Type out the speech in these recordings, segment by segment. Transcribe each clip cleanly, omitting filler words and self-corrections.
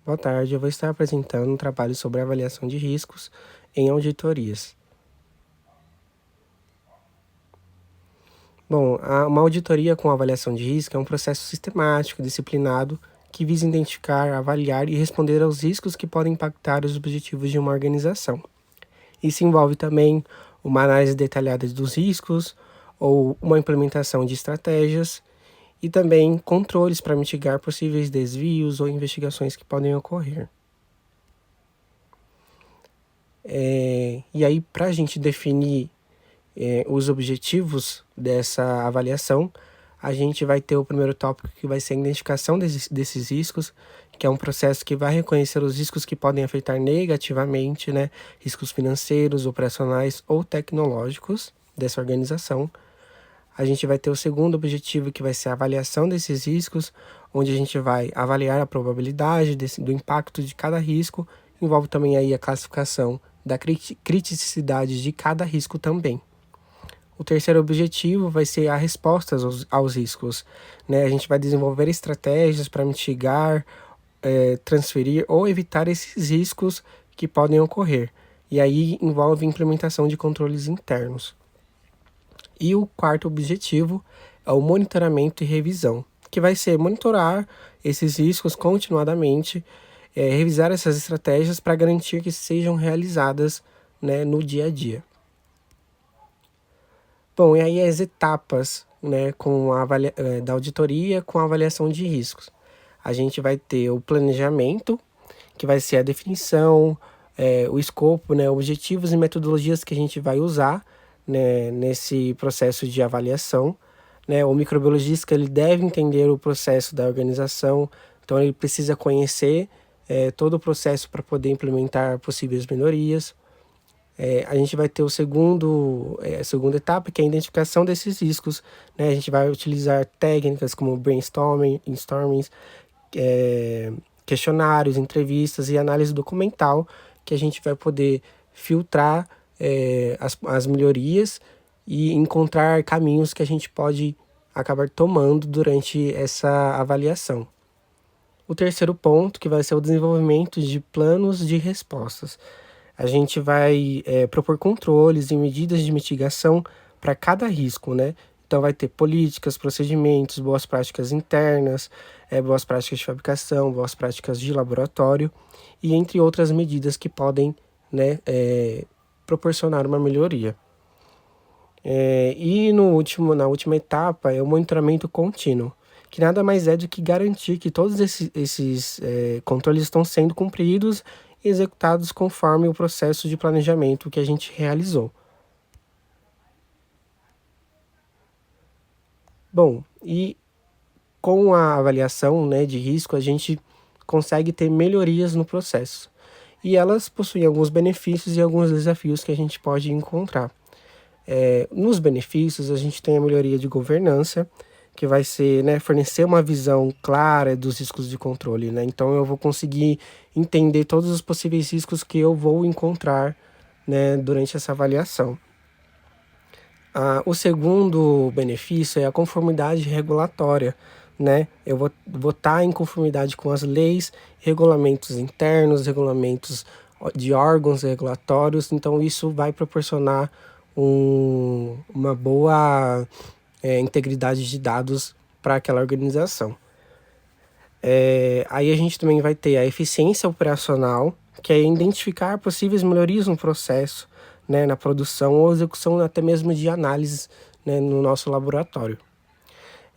Boa tarde, eu vou estar apresentando um trabalho sobre avaliação de riscos em auditorias. Bom, uma auditoria com avaliação de risco é um processo sistemático, disciplinado, que visa identificar, avaliar e responder aos riscos que podem impactar os objetivos de uma organização. Isso envolve também uma análise detalhada dos riscos ou uma implementação de estratégias e também controles para mitigar possíveis desvios ou investigações que podem ocorrer. E aí, para a gente definir os objetivos dessa avaliação, a gente vai ter o primeiro tópico que vai ser a identificação desses riscos, que é um processo que vai reconhecer os riscos que podem afetar negativamente, né, riscos financeiros, operacionais ou tecnológicos dessa organização. A gente vai ter o segundo objetivo, que vai ser a avaliação desses riscos, onde a gente vai avaliar a probabilidade do impacto de cada risco, envolve também aí a classificação da criticidade de cada risco também. O terceiro objetivo vai ser a resposta aos riscos, né? A gente vai desenvolver estratégias para mitigar, transferir ou evitar esses riscos que podem ocorrer. E aí envolve implementação de controles internos. E o quarto objetivo é o monitoramento e revisão, que vai ser monitorar esses riscos continuadamente, revisar essas estratégias para garantir que sejam realizadas, né, no dia a dia. Bom, e aí as etapas, né, da auditoria com a avaliação de riscos. A gente vai ter o planejamento, que vai ser a definição, o escopo, né, objetivos e metodologias que a gente vai usar, né, nesse processo de avaliação. Né? O microbiologista ele deve entender o processo da organização, então ele precisa conhecer todo o processo para poder implementar possíveis melhorias. A gente vai ter a segunda etapa, que é a identificação desses riscos. Né? A gente vai utilizar técnicas como brainstorming, questionários, entrevistas e análise documental, que a gente vai poder filtrar as melhorias e encontrar caminhos que a gente pode acabar tomando durante essa avaliação. O terceiro ponto, que vai ser o desenvolvimento de planos de respostas. A gente vai propor controles e medidas de mitigação para cada risco, né? Então vai ter políticas, procedimentos, boas práticas internas, boas práticas de fabricação, boas práticas de laboratório e entre outras medidas que podem, né, proporcionar uma melhoria. E na última etapa é o monitoramento contínuo, que nada mais é do que garantir que todos esses controles estão sendo cumpridos e executados conforme o processo de planejamento que a gente realizou. Bom, e com a avaliação, né, de risco, a gente consegue ter melhorias no processo. E elas possuem alguns benefícios e alguns desafios que a gente pode encontrar. Nos benefícios, a gente tem a melhoria de governança, que vai ser, né, fornecer uma visão clara dos riscos de controle, né? Então eu vou conseguir entender todos os possíveis riscos que eu vou encontrar, né, durante essa avaliação. O segundo benefício é a conformidade regulatória, né? Eu vou estar em conformidade com as leis, regulamentos internos, regulamentos de órgãos regulatórios, então isso vai proporcionar uma boa integridade de dados para aquela organização. Aí a gente também vai ter a eficiência operacional, que é identificar possíveis melhorias no processo, né, na produção ou execução até mesmo de análises, né, no nosso laboratório.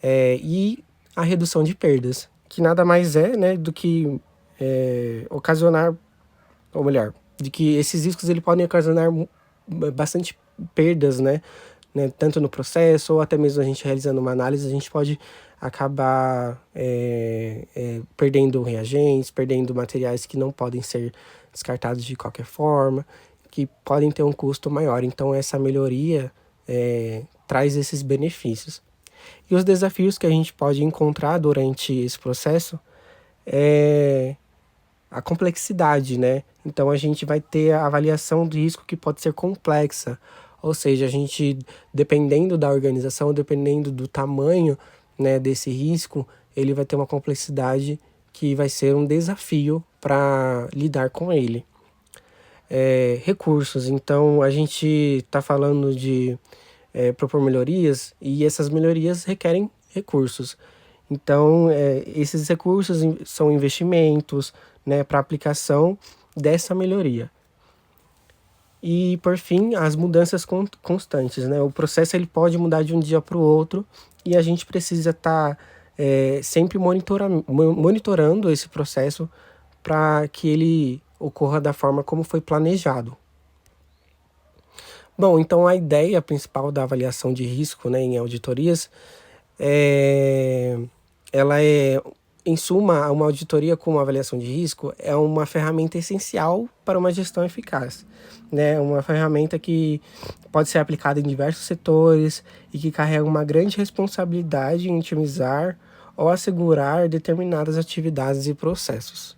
E a redução de perdas, que nada mais é, né, do que ocasionar, ou melhor, de que esses riscos ele podem ocasionar bastante perdas, né, tanto no processo ou até mesmo a gente realizando uma análise, a gente pode acabar perdendo reagentes, perdendo materiais que não podem ser descartados de qualquer forma, que podem ter um custo maior. Então essa melhoria traz esses benefícios. E os desafios que a gente pode encontrar durante esse processo é a complexidade, né? Então a gente vai ter a avaliação do risco que pode ser complexa, ou seja, a gente, dependendo da organização, dependendo do tamanho, né, desse risco, ele vai ter uma complexidade que vai ser um desafio para lidar com ele. Recursos, então a gente está falando de propor melhorias e essas melhorias requerem recursos. Então, esses recursos são investimentos, né, para aplicação dessa melhoria. E, por fim, as mudanças constantes, né? O processo ele pode mudar de um dia para o outro e a gente precisa estar sempre monitorando esse processo para que ele ocorra da forma como foi planejado. Bom, então a ideia principal da avaliação de risco, né, em auditorias ela é, em suma, uma auditoria com uma avaliação de risco é uma ferramenta essencial para uma gestão eficaz, né? Uma ferramenta que pode ser aplicada em diversos setores e que carrega uma grande responsabilidade em otimizar ou assegurar determinadas atividades e processos.